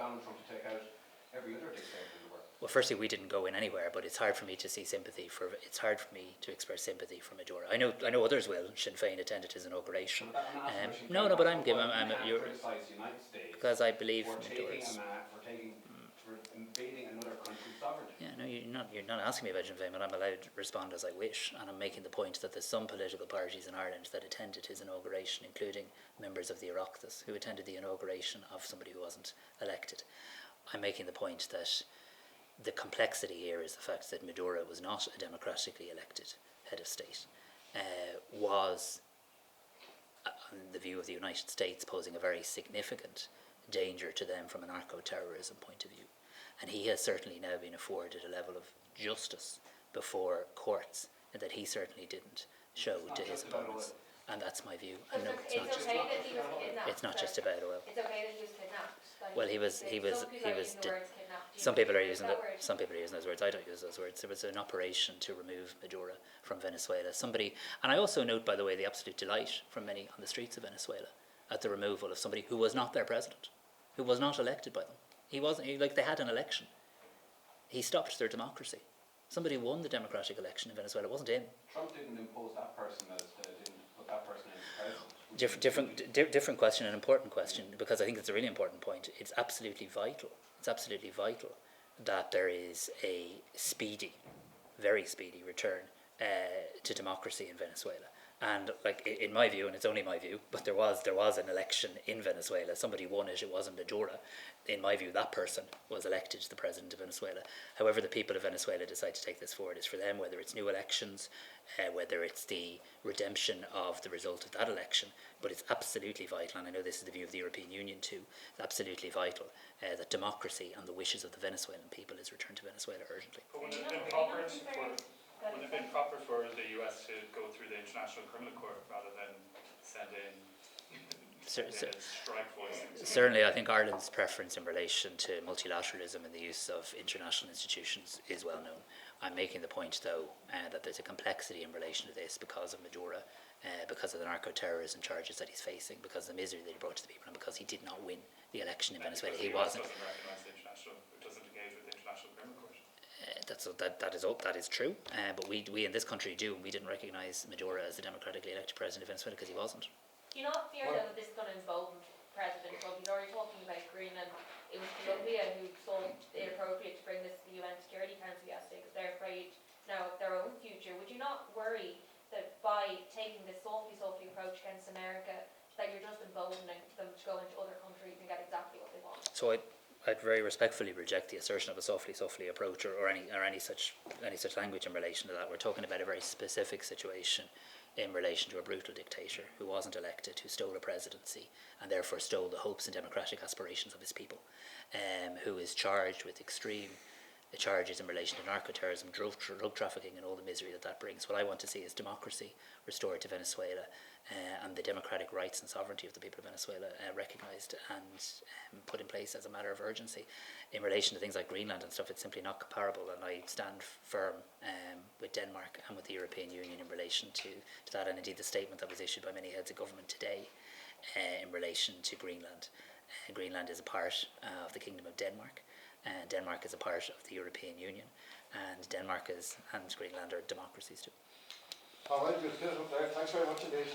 Donald Trump to take out every other dictator in the world? Well, firstly, we didn't go in anywhere, but it's hard for me to see sympathy for. It's hard for me to express sympathy for Maduro. I know others will. Sinn Féin attended his inauguration. No, but I'm giving. You're criticise the United States because I believe for Maduro's. for invading another country's sovereignty. Yeah, no, you're not asking me about Sinn Féin, but I'm allowed to respond as I wish, and I'm making the point that there's some political parties in Ireland that attended his inauguration, including members of the Oireachtas, who attended the inauguration of somebody who wasn't elected. I'm making the point that the complexity here is the fact that Maduro was not a democratically elected head of state, was, on the view of the United States, posing a very significant danger to them from a narco-terrorism point of view. And he has certainly now been afforded a level of justice before courts that he certainly didn't show to his opponents. And that's my view. And no, it's not just. It's not just about oil. It's okay that he was kidnapped. Well, he was. Some people are using those words. I don't use those words. There was an operation to remove Maduro from Venezuela. Somebody, and I also note, by the way, the absolute delight from many on the streets of Venezuela at the removal of somebody who was not their president, who was not elected by them. He wasn't. Like, they had an election. He stopped their democracy. Somebody won the democratic election in Venezuela. It wasn't him. Trump didn't impose that person didn't put that person in as president. Different question, an important question, because I think it's a really important point. It's absolutely vital. It's absolutely vital that there is a speedy, very speedy return to democracy in Venezuela. And, like, in my view, and it's only my view, but there was an election in Venezuela. Somebody won it. It wasn't Maduro. In my view, that person was elected the president of Venezuela. However the people of Venezuela decide to take this forward is for them, whether it's new elections, whether it's the redemption of the result of that election. But it's absolutely vital, and I know this is the view of the European Union too, it's absolutely vital that democracy and the wishes of the Venezuelan people is returned to Venezuela urgently. But wouldn't it have been proper for the US to go through the International Criminal Court rather than send in strike force? Certainly, I think Ireland's preference in relation to multilateralism and the use of international institutions is well known. I'm making the point, though, that there's a complexity in relation to this because of Maduro, because of the narco-terrorism charges that he's facing, because of the misery that he brought to the people, and because he did not win the election in Venezuela. He wasn't. It doesn't engage with the International Criminal Court. That is true, but we in this country do, and we didn't recognise Maduro as the democratically elected president of Venezuela because he wasn't. Do you not fear that this is going to embolden President Trump? He's already talking about Greenland. It was Colombia who thought it inappropriate to bring this to the UN Security Council yesterday because they're afraid now of their own future. Would you not worry that by taking this softly approach against America, that you're just emboldening them to go into other countries and get exactly what they want? So I'd very respectfully reject the assertion of a softly approach or any such language in relation to that. We're talking about a very specific situation in relation to a brutal dictator who wasn't elected, who stole a presidency and therefore stole the hopes and democratic aspirations of his people, who is charged with extreme charges in relation to narco-terrorism, drug trafficking and all the misery that brings. What I want to see is democracy restored to Venezuela and the democratic rights and sovereignty of the people of Venezuela recognised and put in place as a matter of urgency. In relation to things like Greenland and stuff, it's simply not comparable, and I stand firm with Denmark and with the European Union in relation to that, and indeed the statement that was issued by many heads of government today in relation to Greenland. Greenland is a part of the Kingdom of Denmark, and Denmark is a part of the European Union, and Denmark and Greenland are democracies too. All right, good. Thanks very much indeed.